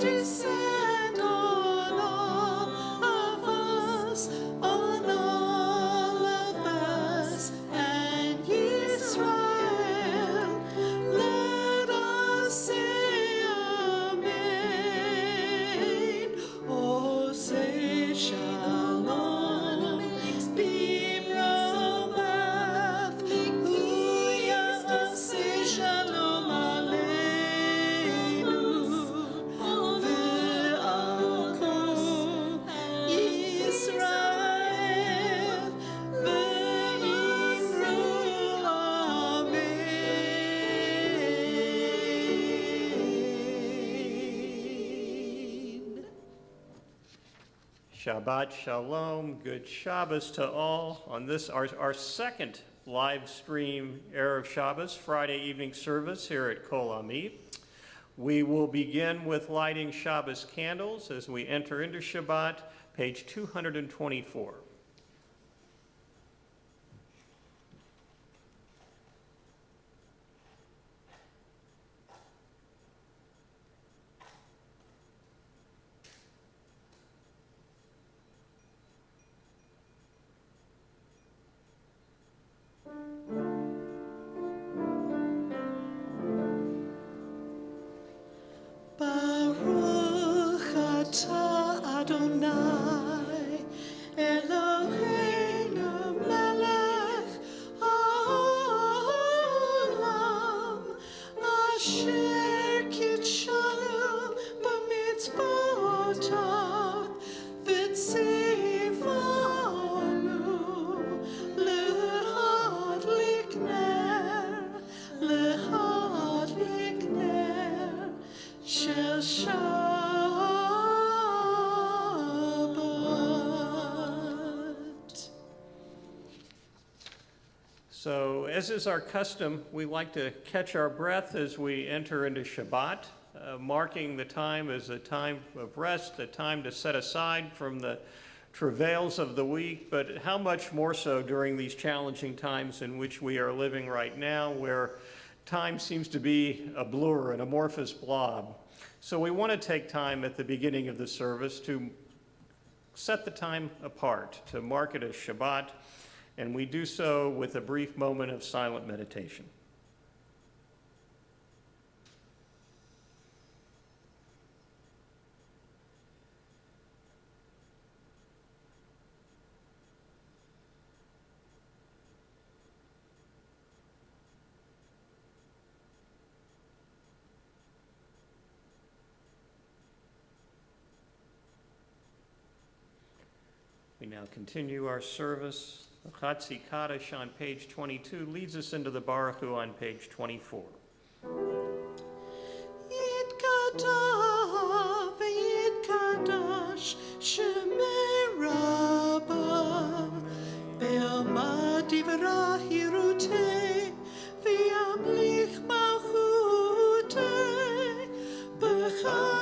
descend on all of us, on all of us, and Israel. Let us say Amen. Oh, say Shalom, Bimromath, Huya, say Shalom Aleinu, Ve'al Yisrael, Ve'imru Amen. Shabbat Shalom, good Shabbos to all. On this, our second live stream Erev Shabbos, Friday evening service here at Kol Ami. We will begin with lighting Shabbos candles as we enter into Shabbat, page 224. Baruch atah Adonai, Eloheinu melech haolam, asher kitshanu b'mitzvotav, v'tzivanu lehadlik ner shel Shabbat. So, as is our custom, we like to catch our breath as we enter into Shabbat, marking the time as a time of rest, a time to set aside from the travails of the week, but how much more so during these challenging times in which we are living right now, where time seems to be a blur, an amorphous blob. So we want to take time at the beginning of the service to set the time apart, to mark it as Shabbat, and we do so with a brief moment of silent meditation. We now continue our service. The Chatzi Kaddish on page 22 leads us into the Baruch Hu on page 24. Yitkadav yitkadash shemei Rabbah, ve'amad divrah hirutei, ve'amlich malchutei, b'chayechon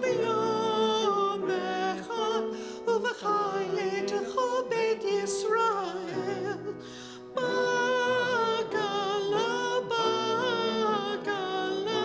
v'yom echad, u'v'chayetecho beit Yisrael, Bagala, Bagala,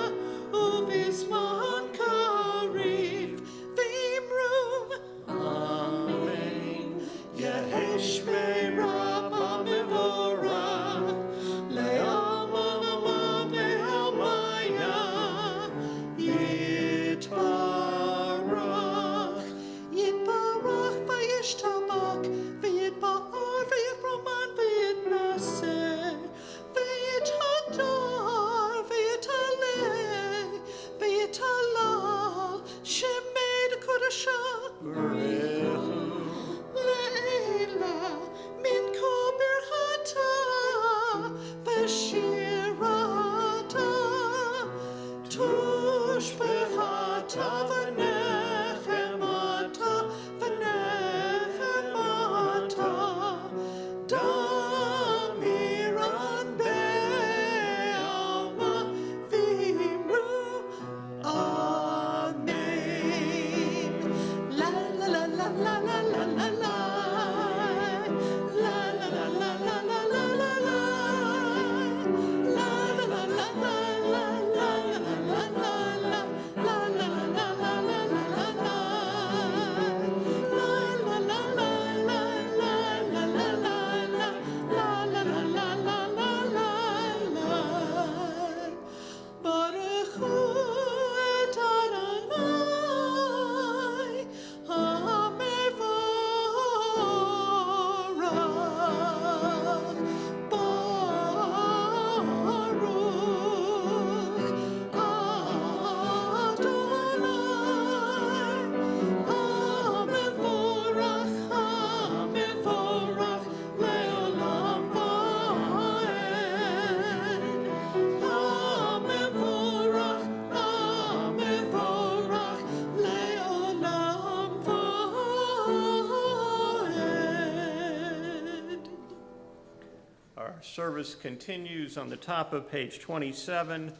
Our service continues on the top of page 27.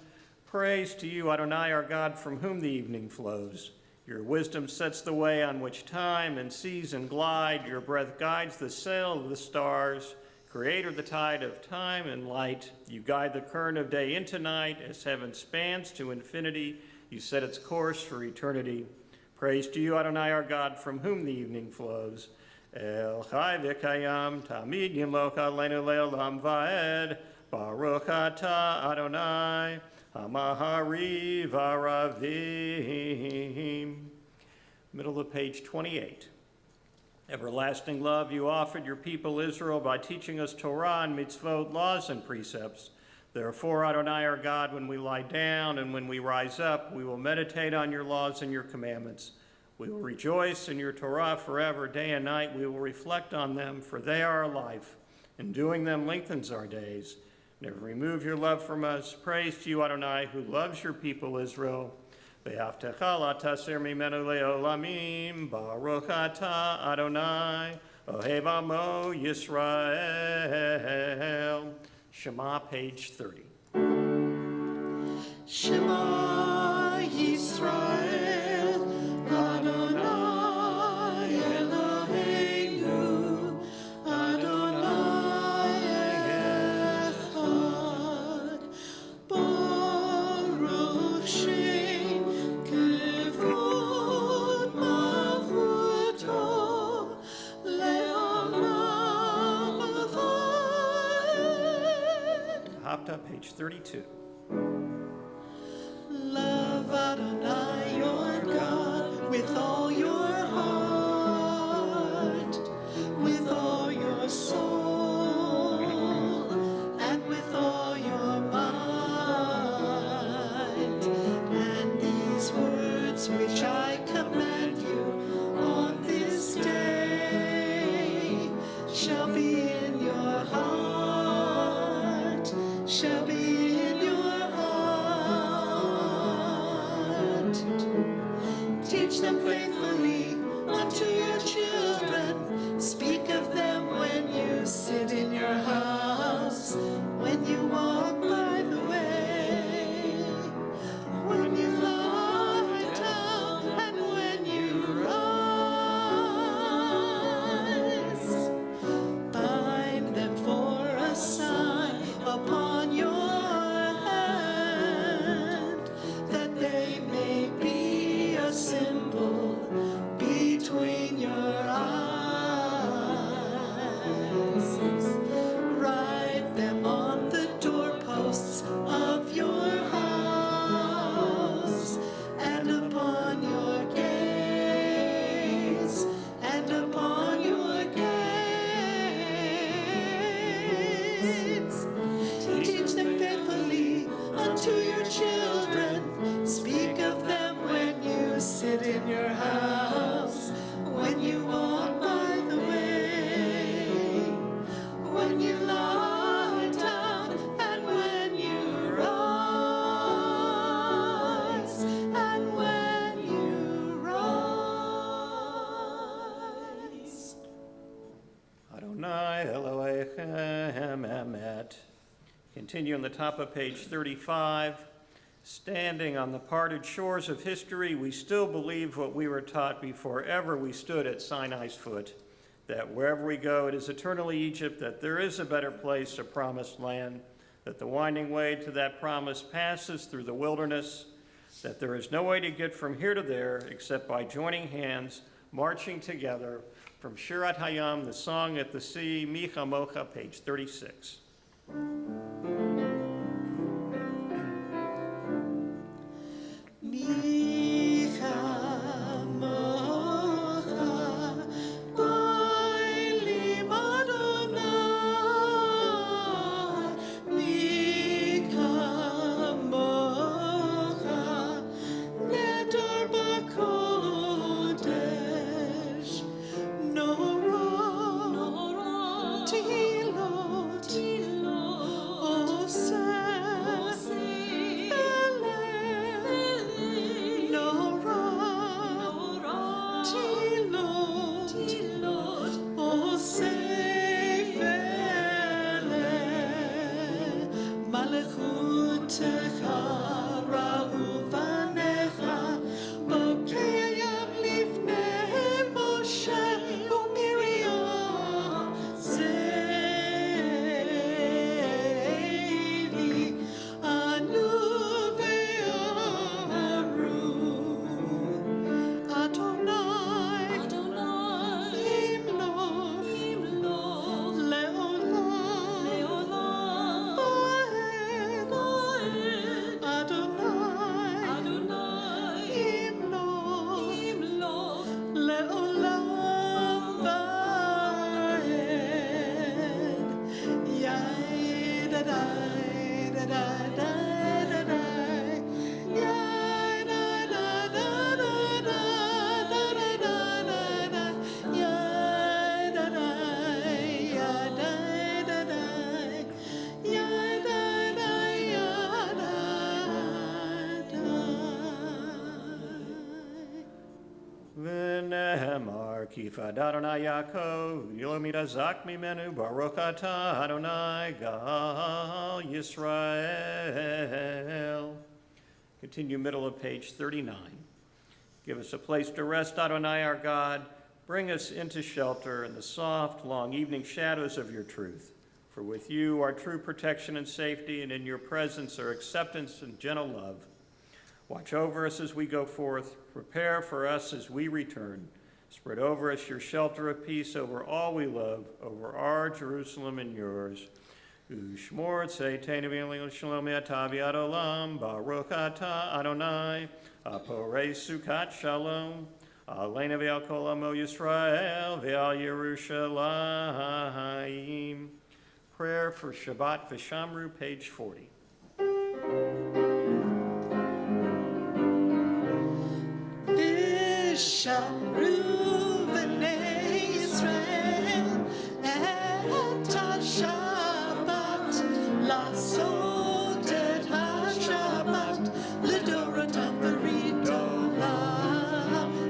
Praise to you, Adonai, our God, from whom the evening flows. Your wisdom sets the way on which time and season glide. Your breath guides the sail of the stars. Creator, the tide of time and light. You guide the current of day into night. As heaven spans to infinity, you set its course for eternity. Praise to you, Adonai, our God, from whom the evening flows. El Chai V'Kayam, Tamid Yimloch Aleinu Le'olam Va'ed, Baruch Atah Adonai, Hamahari V'Aravim. Middle of page 28. Everlasting love, you offered your people Israel by teaching us Torah and mitzvot, laws and precepts. Therefore, Adonai, our God, when we lie down and when we rise up, we will meditate on your laws and your commandments. We will rejoice in your Torah forever, day and night. We will reflect on them, for they are our life, and doing them lengthens our days. Never remove your love from us. Praise to you, Adonai, who loves your people Israel. Ve'aftecha la'taser mimenu le'olamim, Baruch atah Adonai, ohev amo Yisrael. Shema, page 30. Shema Yisrael, Adonai Eloheinu, Adonai Echad, Baruch Shem Kevod Malchuto, Le'olam Va'ed. Hafta, page 32. Love Adonai your God with all your heart, with all your soul, and with all your mind. And these words which I command you on this day shall be in your heart, shall be in your heart. Teach them faithfully unto your children. Speak of them when you sit in your house, when you walk by the way, when you lie down, and when you rise. Bind them for a sign upon your hand, that they may be a symbol between your eyes. Write them on the doorposts of your house, and upon your gates, and upon your gates. Teach them faithfully unto your children. Speak of them when you sit in your house, when you walk by the way, when you lie down, and when you rise, and when you rise. Adonai Elohechem Emet. Continue on the top of page 35. Standing on the parted shores of history, we still believe what we were taught before ever we stood at Sinai's foot, that wherever we go, it is eternally Egypt, that there is a better place, a promised land, that the winding way to that promise passes through the wilderness, that there is no way to get from here to there except by joining hands, marching together. From Shirat Hayam, the Song at the Sea, Micha Mocha, page 36. Tilo, Kifa Adonai Yaakov, Yomida Zak Mimenu, Baruch Atah Adonai Gal Yisrael. Continue middle of page 39. Give us a place to rest, Adonai our God. Bring us into shelter in the soft, long evening shadows of your truth. For with you are true protection and safety, and in your presence are acceptance and gentle love. Watch over us as we go forth. Prepare for us as we return. Spread over us your shelter of peace over all we love, over our Jerusalem and yours. Ushmor tzeitenu v'yilinu shalom yatav yad olam, Baruch atah Adonai, Aporei sukat shalom, Aleinu v'al kol amo Yisrael v'al Yerushalayim. Prayer for Shabbat V'Shamru, page 40. V'Shamru b'nei Yisrael et ha-Shabbat, לעשות את השבת לדורותם ורידולם.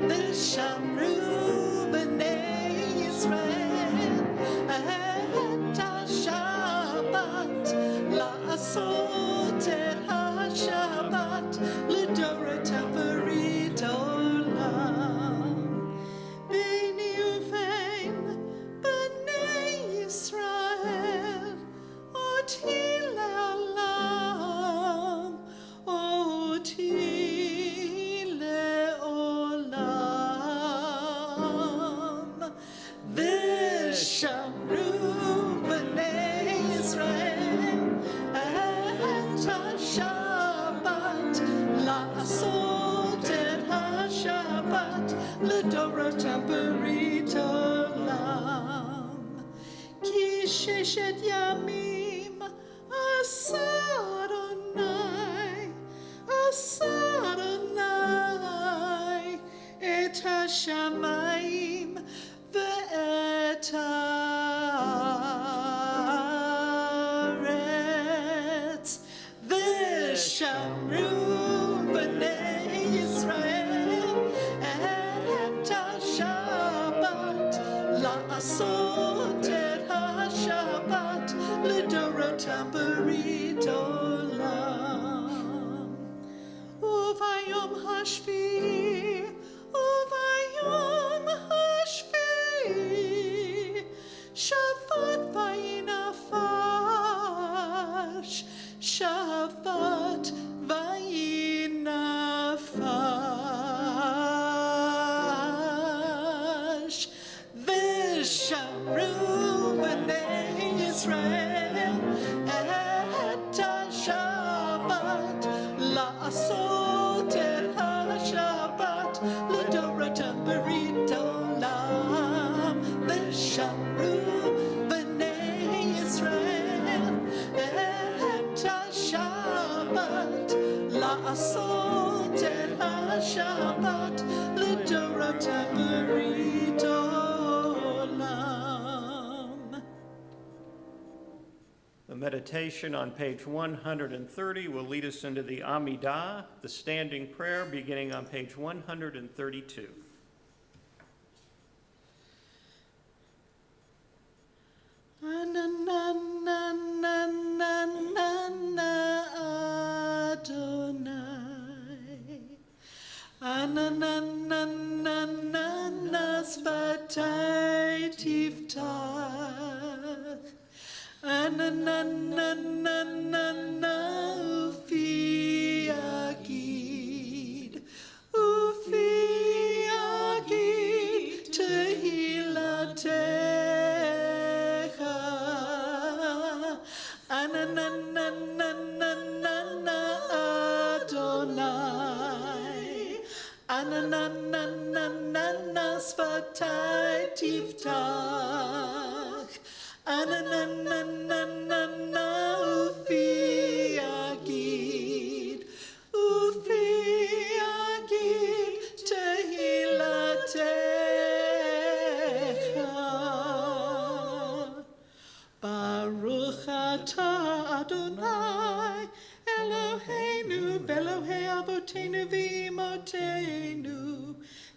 ושמרו בני ישראל את השבת, לעשות את השבת לדורותם ורידולם. ביני ובין בני ישראל אותי לעולם, אותי לעולם. ושמרו בני ישראל את השבת, לעשות את השבת לדורותם ברית עולם. כי ששת ימים עשה אדוני, עשה אדוני את השמיים ואת הארץ. ושמרו בני ישראל את השבת, לעשות את השבת לדורותם ברית עולם. וביום השביעי, וביום השביעי, שבת וינפש, שבת וינפש. ושמרו בני ישראל את השבת, לעשות את השבת לדורותם ברית עולם. ושמרו בני ישראל את השבת, לעשות את השבת לדורותם ברית עולם. The meditation on page 130 will lead us into the Amidah, the standing prayer, beginning on page 132. Ananana svatay tiftach, ananana ufi agid tehilatecha, ananana Adonai, ananana svatay tiftach, ananana ufi agid tehilatecha. Baruch atah Adonai Eloheinu v'Elohei Avoteinu v'imotenu,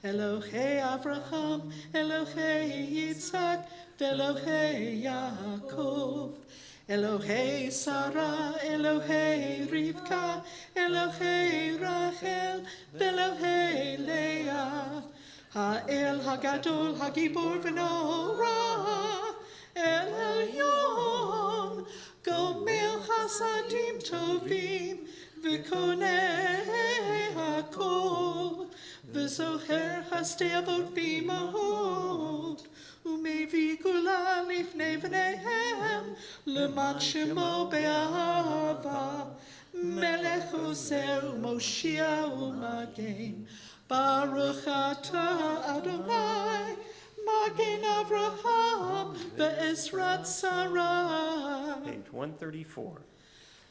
Elohei Avraham, Elohei Yitzhak, Elohei Yaakov, Elohei Sarah, Elohei Rivka, Elohei Rachel, Elohei Leah, Ha'el Hagadol Hagibor v'Norah, El Elyon, Gomel Chasadim Tovim, V'konei Hakol, V'zoher Hasteavot v'imahot, Umevi Gula Lifnei V'neihem, L'man Shemo Be'ahava, Melech Ozer U'Moshia U'Magen, Baruch Atah Adonai, Magen Avraham, Be'ezrat Sarai. Page 134.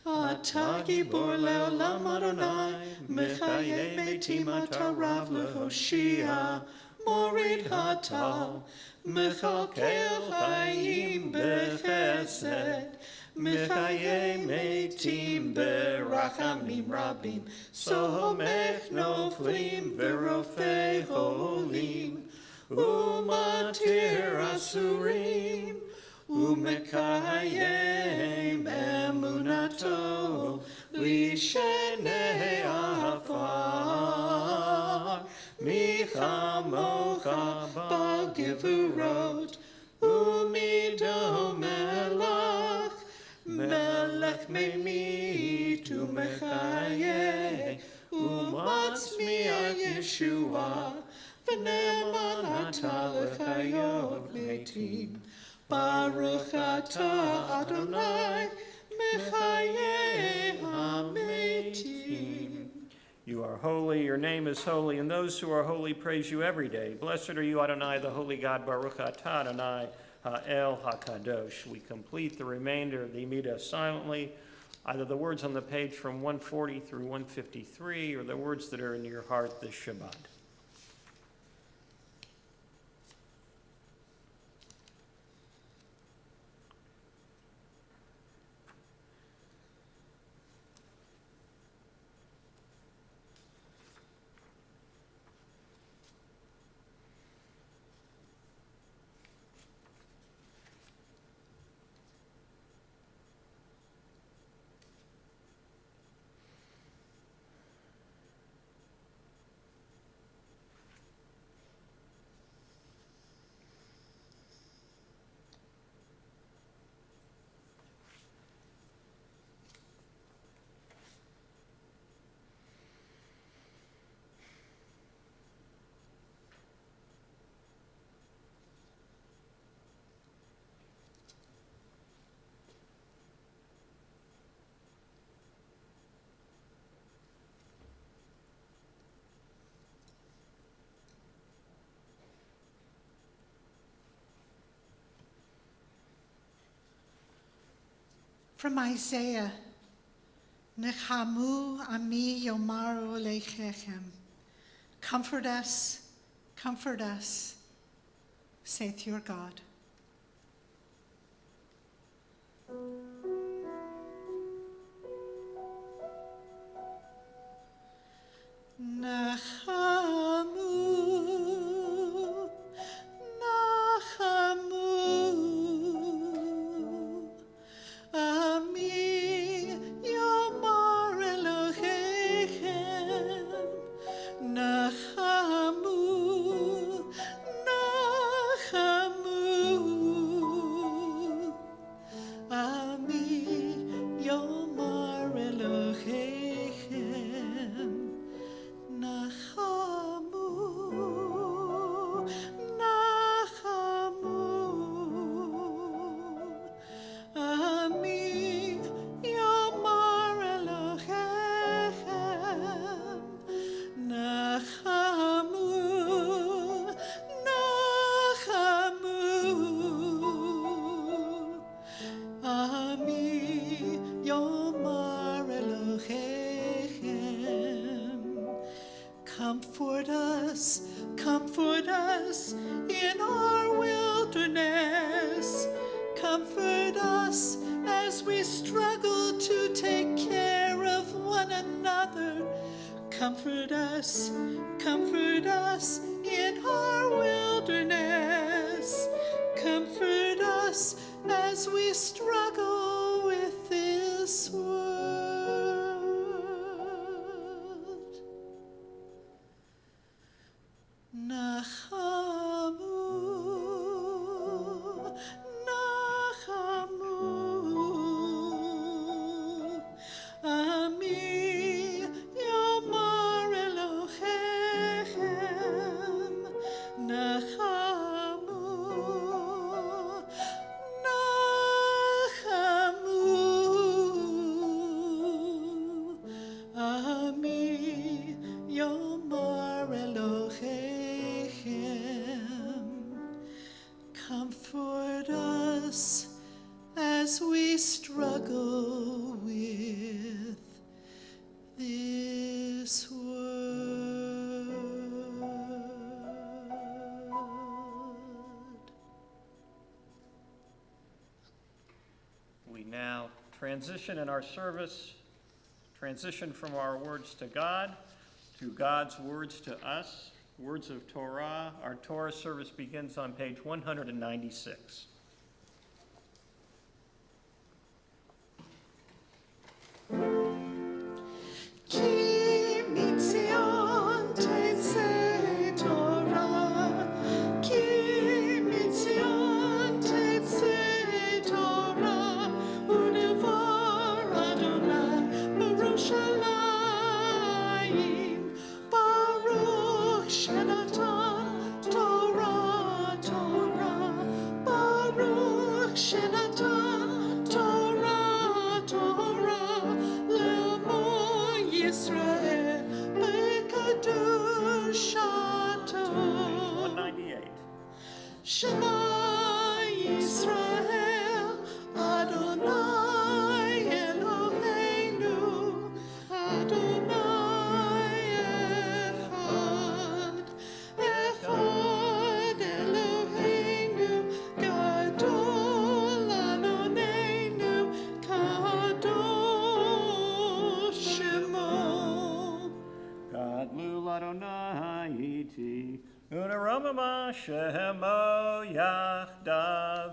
Ata gibor le'olam Adonai, Mechaye metim ata rav lehoshia, Morid hatal, Mechalkel chayim bechesed, Mechaye metim berachamim rabim, Somech noflim verofei cholim, Umatir asurim, Umekayem emunato lishenei afar, Michamocha bagevurot, Umido melech, Melech memit umechaye, Umatzmiach Yeshua, V'ne'eman ata lechayot metim, Baruch atah Adonai, Mechaye hametim. You are holy, your name is holy, and those who are holy praise you every day. Blessed are you, Adonai, the holy God, Baruch atah Adonai, Ha'el HaKadosh. We complete the remainder of the Amidah silently, either the words on the page from 140 through 153, or the words that are in your heart this Shabbat. From Isaiah, Nechamu Ami Yomaru Leichechem. Comfort us, saith your God. Nachamu, Nachamu, Ami Yomar Elohechem, Nachamu, Nachamu, Ami Yomar Elohechem, Nachamu, Nachamu, Ami Yomar Elohechem, Nachamu, Nachamu, Ami Yomar Elohechem. Comfort us in our wilderness. Comfort us as we struggle to take care of one another. comfort us in our wilderness. Comfort us as we struggle with this world. Nachamu, Nachamu, Ami Yomar Elohechem, Nachamu, Nachamu, Ami Yomar Elohechem. Comfort us as we struggle with this world. We now transition in our service, transition from our words to God to God's words to us, words of Torah. Our Torah service begins on page 196. Ki mitzion tetzeh Torah, ki mitzion tetzeh Torah, udevar Adonai b'Yerushalayim, Baruch shenatan Torah, Torah, Baruch shenatan Torah, Torah, L'amo Yisrael b'kedushato. 198. Shema Yisrael, Adonai Eloheinu, Adonai Echad, Echad Eloheinu, Gadol Adonenu, Kadosh Shemo. Gadlu Adonai iti, u'neramama shemo yachdav.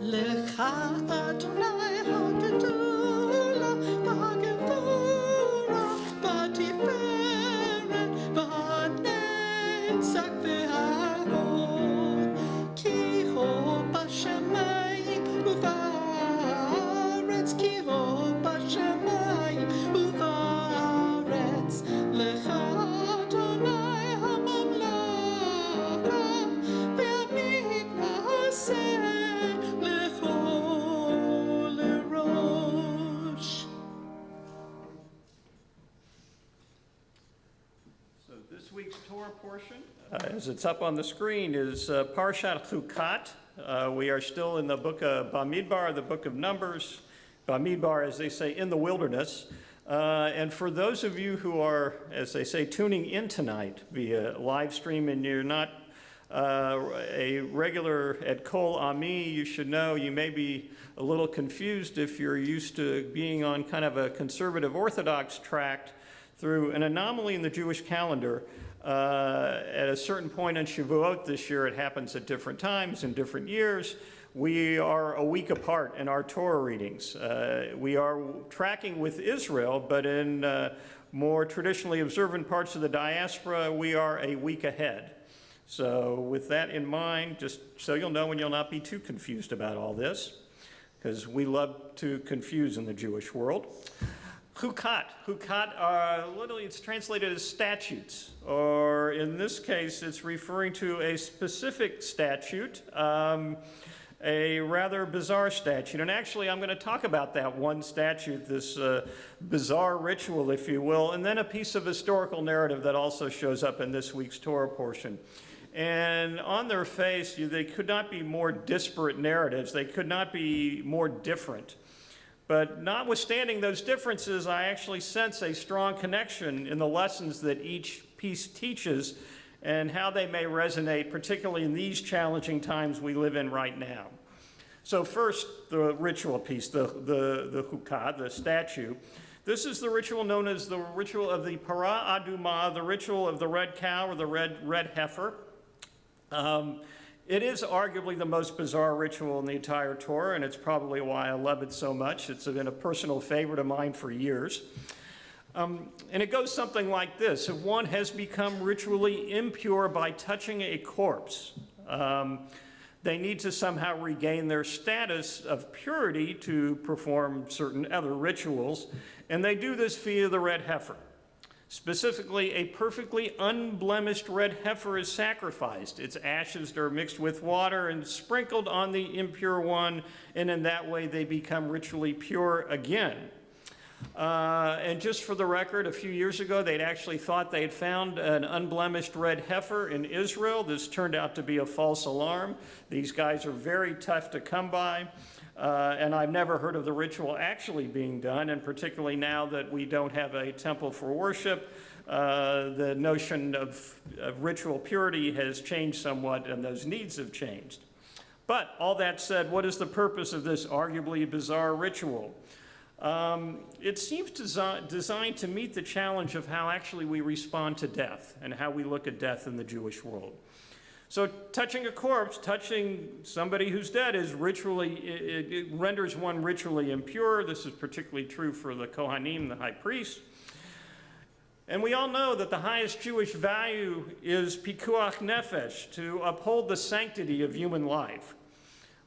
Lecha Adonai hagedula, b'hagevura, b'tiferet, b'hanetzach v'hahod. Ki ho b'shamayim u'va'aretz, ki ho b'shamayim u'va'aretz. Lecha Adonai hamamlaka, ve'amid na'aseh lechol erosh. So this week's Torah portion, as it's up on the screen, is Parshat Chukat. We are still in the book of Bamidbar, the book of Numbers. Bamidbar, as they say, in the wilderness. And for those of you who are, as they say, tuning in tonight via live stream and you're not a regular at Kol Ami, you should know you may be a little confused if you're used to being on kind of a conservative Orthodox tract through an anomaly in the Jewish calendar. At a certain point in Shavuot this year, it happens at different times in different years. We are a week apart in our Torah readings. We are tracking with Israel, but in more traditionally observant parts of the diaspora, we are a week ahead. So with that in mind, just so you'll know and you'll not be too confused about all this, because we love to confuse in the Jewish world. Chukat. Chukat, literally it's translated as statutes, or in this case, it's referring to a specific statute, a rather bizarre statute. And actually, I'm going to talk about that one statute, this bizarre ritual, if you will, and then a piece of historical narrative that also shows up in this week's Torah portion. And on their face, they could not be more disparate narratives. They could not be more different. But notwithstanding those differences, I actually sense a strong connection in the lessons that each piece teaches and how they may resonate, particularly in these challenging times we live in right now. So first, the ritual piece, the hukah, the statue. This is the ritual known as the ritual of the para adumah, the ritual of the red cow or the red heifer. It is arguably the most bizarre ritual in the entire Torah, and it's probably why I love it so much. It's been a personal favorite of mine for years. And it goes something like this. If one has become ritually impure by touching a corpse, they need to somehow regain their status of purity to perform certain other rituals, and they do this via the red heifer. Specifically, a perfectly unblemished red heifer is sacrificed. Its ashes are mixed with water and sprinkled on the impure one, and in that way they become ritually pure again. And just for the record, a few years ago, they'd actually thought they'd found an unblemished red heifer in Israel. This turned out to be a false alarm. These guys are very tough to come by. And I've never heard of the ritual actually being done, and particularly now that we don't have a temple for worship, the notion of ritual purity has changed somewhat, and those needs have changed. But all that said, what is the purpose of this arguably bizarre ritual? It seems designed to meet the challenge of how actually we respond to death and how we look at death in the Jewish world. So touching a corpse, touching somebody who's dead is ritually, it renders one ritually impure. This is particularly true for the Kohanim, the high priest. And we all know that the highest Jewish value is pikuach nefesh, to uphold the sanctity of human life.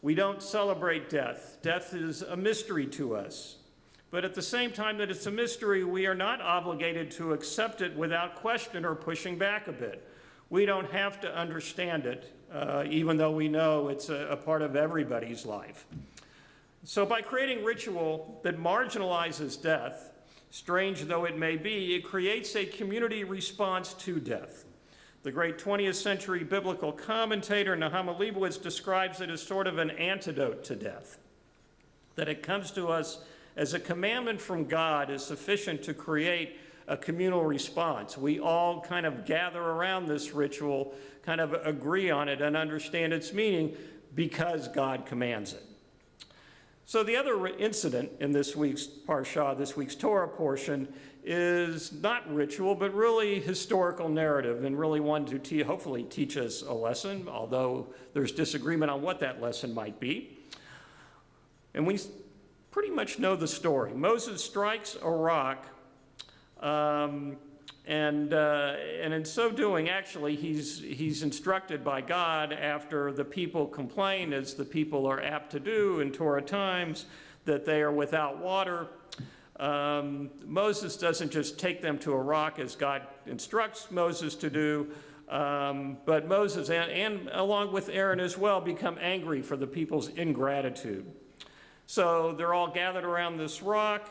We don't celebrate death. Death is a mystery to us. But at the same time that it's a mystery, we are not obligated to accept it without question or pushing back a bit. We don't have to understand it, even though we know it's a part of everybody's life. So by creating ritual that marginalizes death, strange though it may be, it creates a community response to death. The great 20th century biblical commentator Nehemiah Leibowitz describes it as sort of an antidote to death, that it comes to us as a commandment from God is sufficient to create a communal response. We all kind of gather around this ritual, kind of agree on it and understand its meaning because God commands it. So the other incident in this week's Parsha, this week's Torah portion, is not ritual, but really historical narrative, and really one to hopefully teach us a lesson, although there's disagreement on what that lesson might be. And we pretty much know the story. Moses strikes a rock, and in so doing, actually, he's instructed by God after the people complain, as the people are apt to do in Torah times, that they are without water. Moses doesn't just take them to a rock as God instructs Moses to do, but Moses and along with Aaron as well become angry for the people's ingratitude. So they're all gathered around this rock,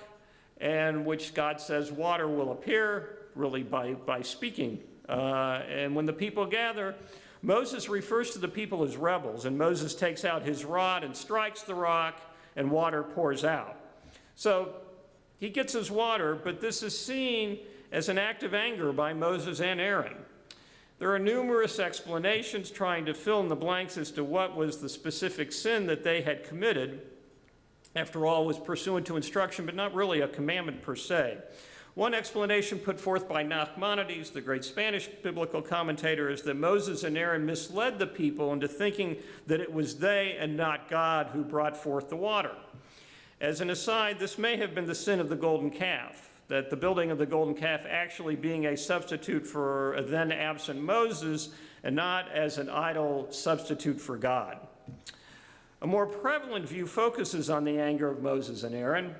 and which God says water will appear, really by speaking. And when the people gather, Moses refers to the people as rebels, and Moses takes out his rod and strikes the rock, and water pours out. So he gets his water, but this is seen as an act of anger by Moses and Aaron. There are numerous explanations trying to fill in the blanks as to what was the specific sin that they had committed. After all, was pursuant to instruction, but not really a commandment per se. One explanation put forth by Nachmanides, the great Spanish biblical commentator, is that Moses and Aaron misled the people into thinking that it was they and not God who brought forth the water. As an aside, this may have been the sin of the golden calf, that the building of the golden calf actually being a substitute for a then absent Moses and not as an idol substitute for God. A more prevalent view focuses on the anger of Moses and Aaron.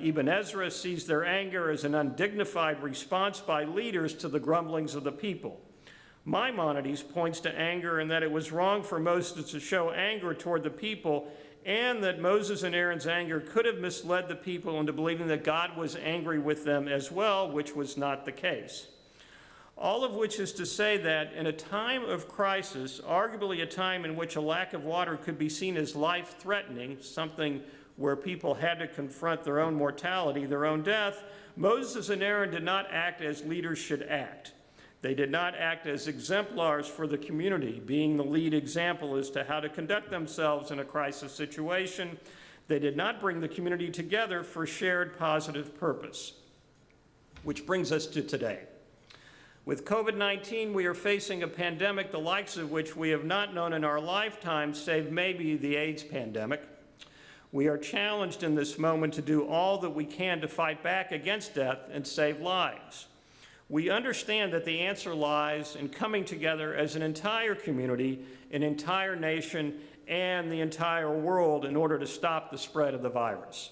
Ibn Ezra sees their anger as an undignified response by leaders to the grumblings of the people. Maimonides points to anger and that it was wrong for Moses to show anger toward the people, and that Moses and Aaron's anger could have misled the people into believing that God was angry with them as well, which was not the case. All of which is to say that in a time of crisis, arguably a time in which a lack of water could be seen as life-threatening, something where people had to confront their own mortality, their own death, Moses and Aaron did not act as leaders should act. They did not act as exemplars for the community, being the lead example as to how to conduct themselves in a crisis situation. They did not bring the community together for shared positive purpose. Which brings us to today. With COVID-19, we are facing a pandemic the likes of which we have not known in our lifetime, save maybe the AIDS pandemic. We are challenged in this moment to do all that we can to fight back against death and save lives. We understand that the answer lies in coming together as an entire community, an entire nation, and the entire world in order to stop the spread of the virus.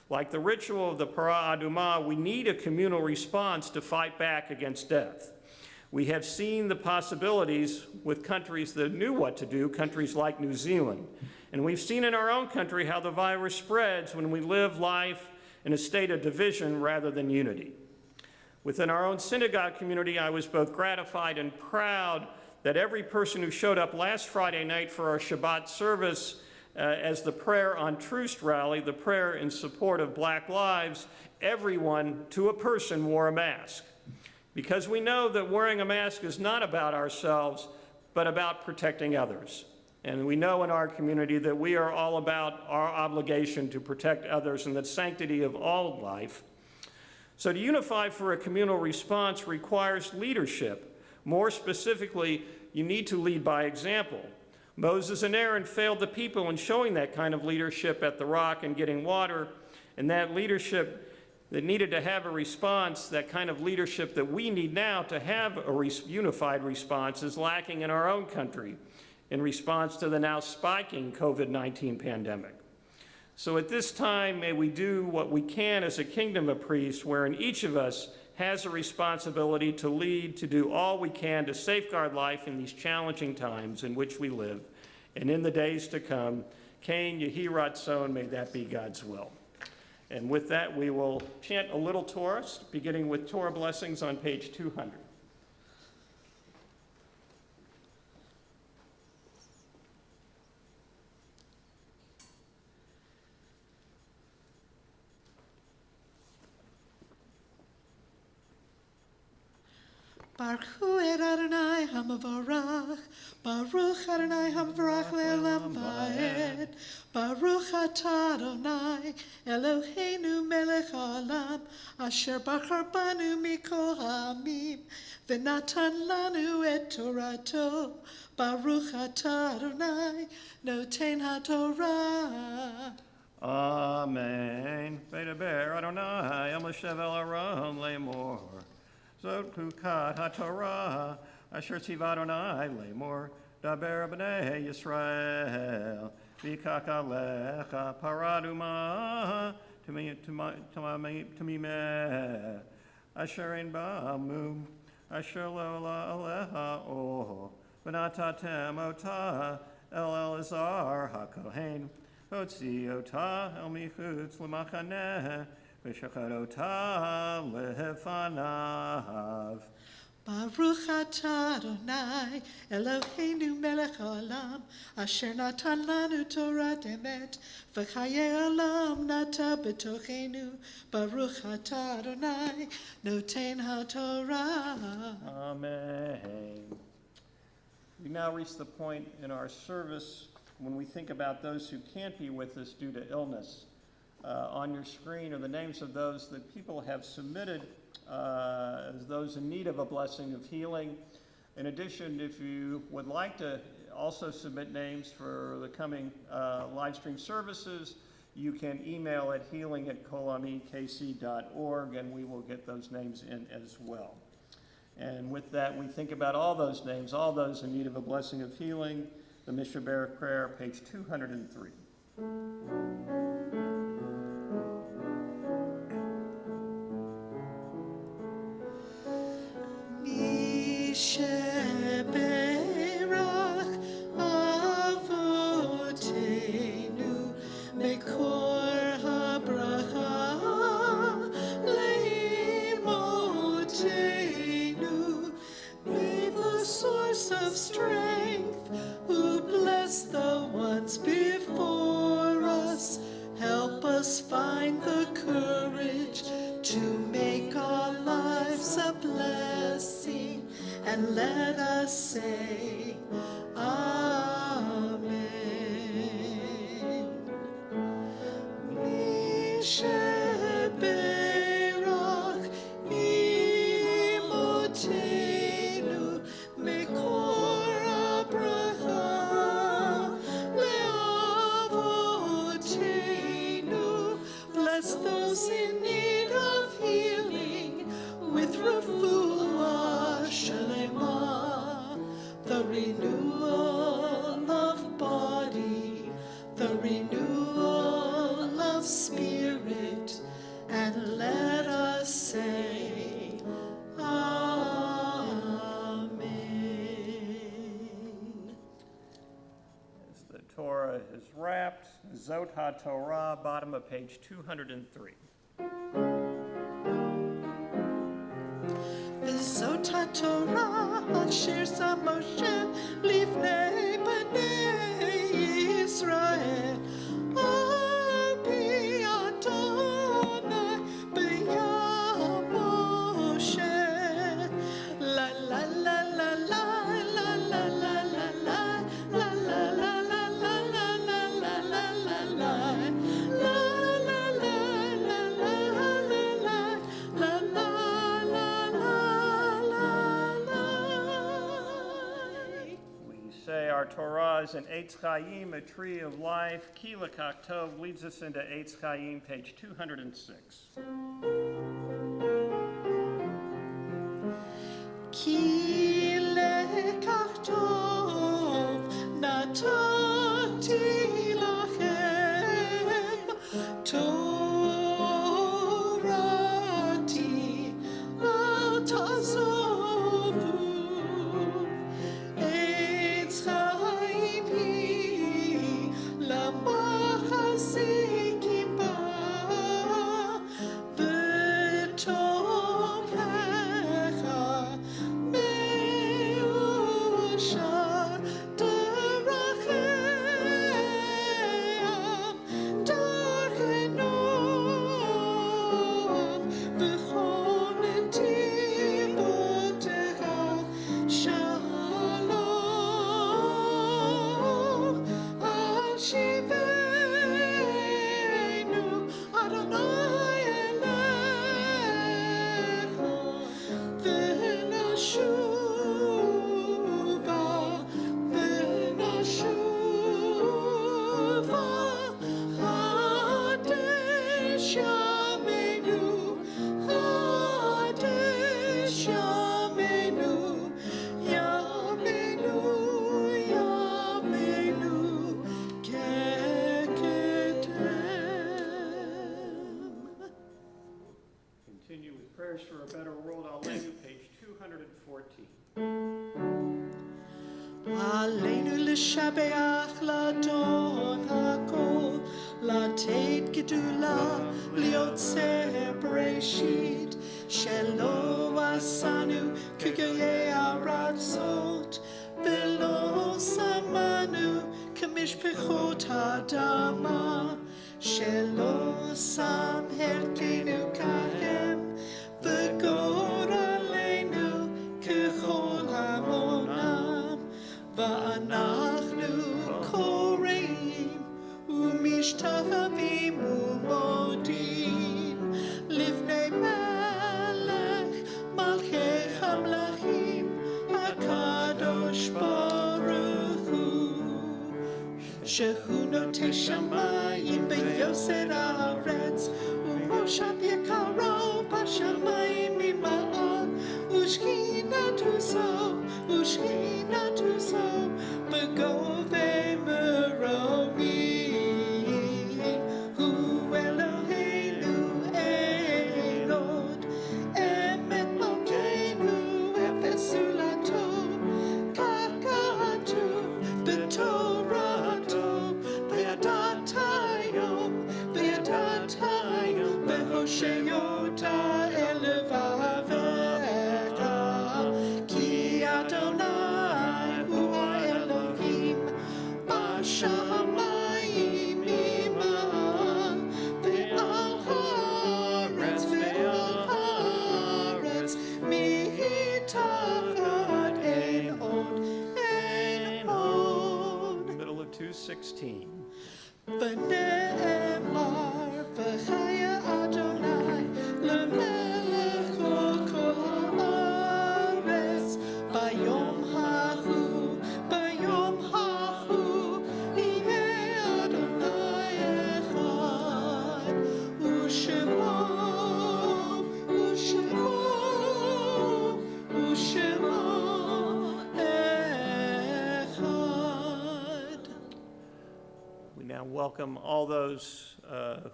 Like the ritual of the Parah Adumah, we need a communal response to fight back against death. We have seen the possibilities with countries that knew what to do, countries like New Zealand. And we've seen in our own country how the virus spreads when we live life in a state of division rather than unity. Within our own synagogue community, I was both gratified and proud that every person who showed up last Friday night for our Shabbat service as the Prayer on Truce rally, the prayer in support of Black lives, everyone to a person wore a mask. Because we know that wearing a mask is not about ourselves, but about protecting others. And we know in our community that we are all about our obligation to protect others and the sanctity of all life. So to unify for a communal response requires leadership. More specifically, you need to lead by example. Moses and Aaron failed the people in showing that kind of leadership at the rock and getting water, and that leadership that needed to have a response, that kind of leadership that we need now to have a unified response, is lacking in our own country in response to the now spiking COVID-19 pandemic. So at this time, may we do what we can as a kingdom of priests, wherein each of us has a responsibility to lead, to do all we can to safeguard life in these challenging times in which we live. And in the days to come, Kain Yehi Ratzon, may that be God's will. And with that, we will chant a little Torah, beginning with Torah blessings on page 200. Baruch Hu et Adonai HaMavarach, Baruch Adonai HaMavarach le'olam va'ed, Baruch atah Adonai Eloheinu melech haolam, asher bachar banu mikol ha'amim, v'natan lanu et Torato, Baruch atah Adonai noten haTorah. Amen. V'daber Adonai el Moshe ve'el Aaron le'mor. Zot kukat haTorah, asher tziva Adonai lemor, daber b'nei Yisrael, v'kak alecha paraduma, tamimeh, asher ein ba'amu, asher lo aleha o, v'natatem ota, el Elazar hakohen, hotzi ota el michutz l'machaneh, V'shacharota lefanav. Baruch atah Adonai Eloheinu melech haolam, asher natan lanu Torah emet, v'chayei olam nata b'tochenu. Baruch atah Adonai noten haTorah. Amen. We now reach the point in our service when we think about those who can't be with us due to illness. On your screen are the names of those that people have submitted as those in need of a blessing of healing. In addition, if you would like to also submit names for the coming live stream services, you can email at healing@kolamikc.org, and we will get those names in as well. And with that, we think about all those names, all those in need of a blessing of healing. The Mishaberic prayer, page 203. Sheberach avotenu mekor habracha leimotenu. Be the source of strength, who bless the ones before us. Help us find the courage to make our lives a blessing and let us say, Amen. Misheberach imotenu mekor habracha leavotenu. Bless those in need of healing with refuah shalema, the renewal of body, the renewal of spirit, and let us say, Amen. As the Torah is wrapped, Zot HaTorah, bottom of page 203. Zot HaTorah asher sam Moshe lifnei bnei Yisrael al pi Adonai b'yam Moshe. La la la la la la la la la la la la la la la la la la la la We say our Torah is an Eitz Chaim, a tree of life. Ki Lekach Tov leads us into Eitz Chaim, page 206. Ki lekach tov natati lachem Torati al tazovu Eitz Chaim hi lamachazikim ba v'tomhecha me'usha derachem darchenov v'chol netivotecha shalom al shivenu Adonai elecha v'nashuva Hadesh Yamenu Hadesh Yamenu Yamenu Yamenu Keketem. Continue with prayers for a better world. Aleinu, page 214. Aleinu l'shabeach l'adon hakol, לתת גדולה, ליוצר בראשית, שלא עשנו כגויי ארצות, ולא שמנו כמשפחות האדמה, שלא שם חלקנו כהם, וגורלנו ככל המונם, ואנחנו קוראים ומשתחווים ומודים לפני מלך מלכי המלכים הקדוש ברוך הוא, שהוא נוטה שמיים ויוסר הארץ, ומושב יקרו בשמיים ממעל, ושכינתו זו בגובה מרומים. הוא אלוהינו אלוהות, אמת מלכנו אפס זולתו, כך כתוב בתורתו, וידעת היום והושיעות אל לבביך, כי אדוני הוא האלוהים 16. ונאמר וחיה אדוני למלך כל הארץ ביום ההוא יהיה אדוני אחד ושמו אחד. We now welcome all those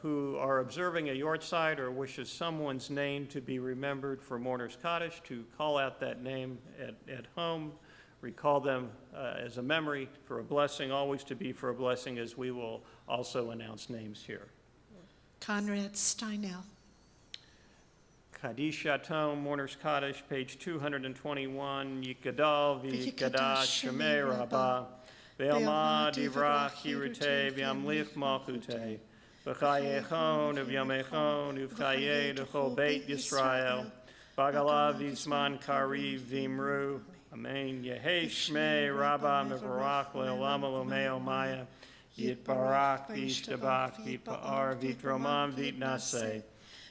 who are observing a yahrzeit or wishes someone's name to be remembered for Mourner's Kaddish to call out that name at home, recall them as a memory for a blessing, always to be for a blessing, as we will also announce names here. Conrad Steinel. Kaddish Yatom, Mourner's Kaddish, page 221, Yikadal v'Yikadash Shemei Rabbah, Ve'alma divrach Hirutei v'yamlich malchutei, V'chayechon v'yamechon v'chayei d'chol Beit Yisrael, Bagalav v'zman kariv v'imru, Amen. Yehei Shmei Rabbah mevarach le'olam olomei omaya, Yitbarach v'yishtabach v'yitpa'ar v'yitromam v'yitnaseh,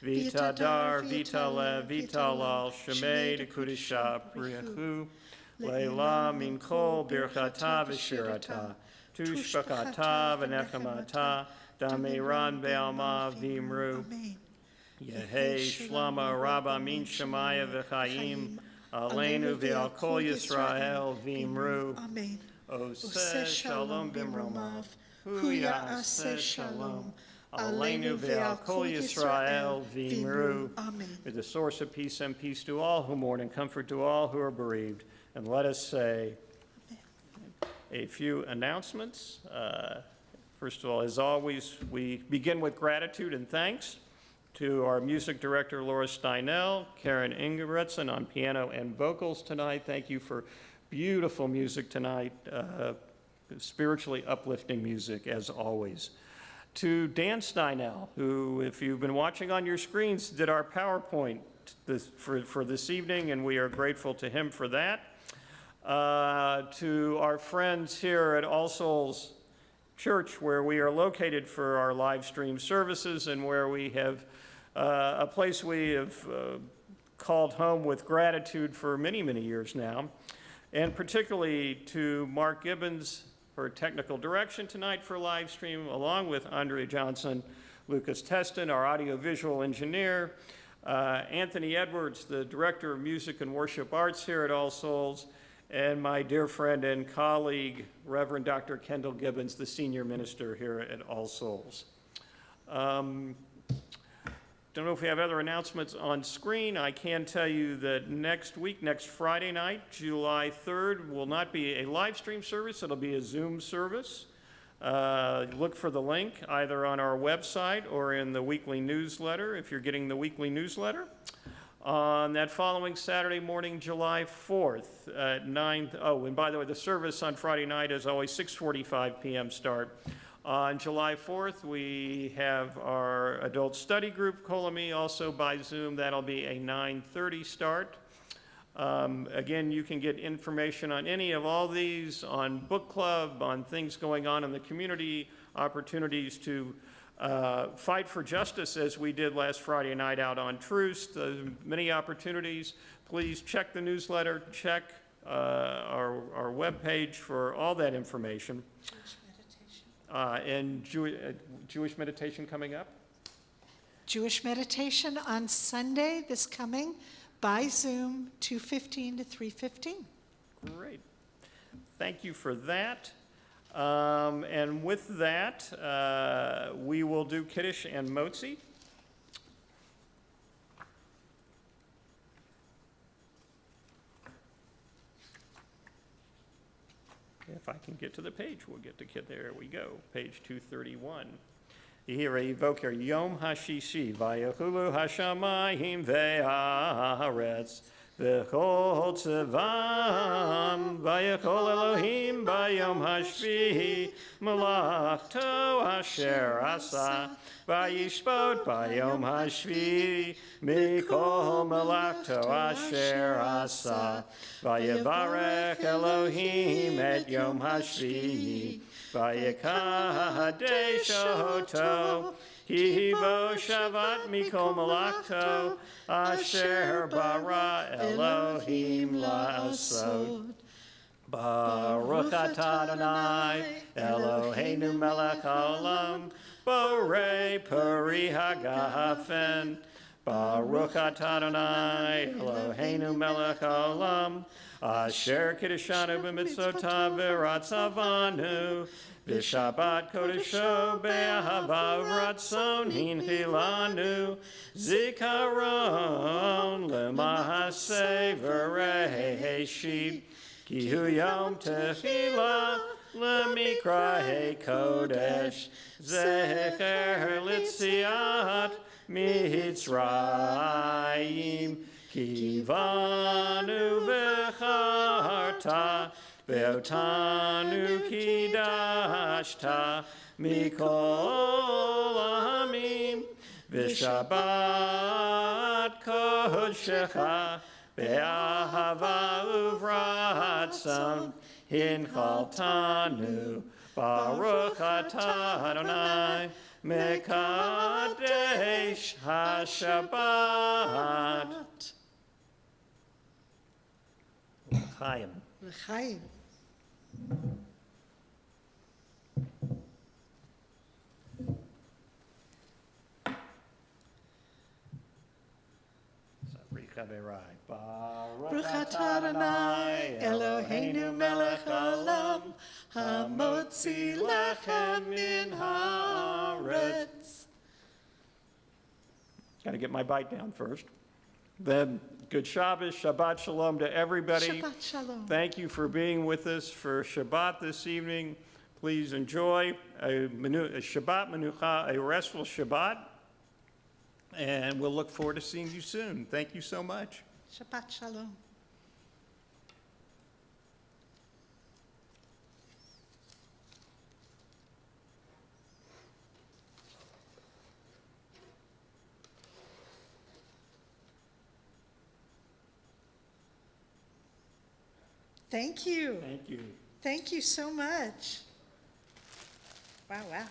Vitadar, Vitalev, Vitalal, Shemei de Kudisha, Priyahu, Leila, Min Kol, Birchata, Vishirata, Tushbakata, Venechamata, Damiran, Bealma, Vimru, Yehei, Shlama, Rabba, Min Shemaya, V'chaim, Aleinu, Ve'al Kol Yisrael, Vimru, Amen. Oseh Shalom Bimromav, Hu Ya'aseh Shalom, Aleinu ve'al Kol Yisrael v'imru. Amen. May the source of peace and peace to all who mourn and comfort to all who are bereaved. And let us say a few announcements. First of all, as always, we begin with gratitude and thanks to our music director, Laura Steinel, Karen Ingebrigtsen on piano and vocals tonight. Thank you for beautiful music tonight, spiritually uplifting music as always. To Dan Steinel, who, if you've been watching on your screens, did our PowerPoint for this evening, and we are grateful to him for that. To our friends here at All Souls Church, where we are located for our live stream services and where we have a place we have called home with gratitude for many, many years now. And particularly to Mark Gibbons, for technical direction tonight for live stream, along with Andrea Johnson, Lucas Teston, our audiovisual engineer, Anthony Edwards, the Director of Music and Worship Arts here at All Souls, and my dear friend and colleague, Reverend Dr. Kendall Gibbons, the Senior Minister here at All Souls. Don't know if we have other announcements on screen. I can tell you that next week, next Friday night, July 3rd, will not be a live stream service. It'll be a Zoom service. Look for the link either on our website or in the weekly newsletter, if you're getting the weekly newsletter. On that following Saturday morning, July 4th at 9, and by the way, the service on Friday night is always 6:45 p.m. start. On July 4th, we have our adult study group, Kol Ami, also by Zoom. That'll be a 9:30 start. Again, you can get information on any of all these, on book club, on things going on in the community, opportunities to fight for justice as we did last Friday night out on Troost. Many opportunities. Please check the newsletter, check our webpage for all that information. And Jewish meditation coming up? Jewish meditation on Sunday, this coming, by Zoom, 2:15 to 3:15. Great. Thank you for that. And with that, we will do Kiddush and Motzi. If I can get to the page, we'll get to there we go, page 231. Yehirei voker Yom HaShishi, vayachulu hashamayim ve'haaretz, v'chol tzevam, vayachol Elohim bayom hashvihi, malachto asher asa, vayishbot bayom hashvihi, mikol malachto asher asa, vayevarech Elohim et yom hashvihi, Vayikadesh oto, Kivo Shabbat mikol malakto, Asher bara Elohim la'asod. Baruch atah Adonai, Eloheinu melech haolam, borei peri hagafen. Baruch atah Adonai, Eloheinu melech haolam, asher kiddushanu b'mitzvotav v'ratzavanu, v'shabbat kodesho be'ahava v'ratzon hinchilanu, zikaron lema'aseh v'reheshit. Ki hu yom tefillah lemikrahei kodesh, zecher litziat mitzrayim. Ki vanu v'charta, ve'otanu kidashta, mikol amim, v'shabbat kodeshecha, Be'ahava uvratzon hinchaltanu, Baruch atah Adonai, Mekadesh HaShabbat. L'chaim. L'chaim. Baruch atah Adonai, Eloheinu melech haolam, hamotzi lechem min haaretz. Got to get my bite down first. Then, good Shabbos, Shabbat Shalom to everybody. Shabbat Shalom. Thank you for being with us for Shabbat this evening. Please enjoy a Shabbat Menucha, a restful Shabbat. And we'll look forward to seeing you soon. Thank you so much. Shabbat Shalom. Thank you. Thank you. Thank you so much. Wow, wow.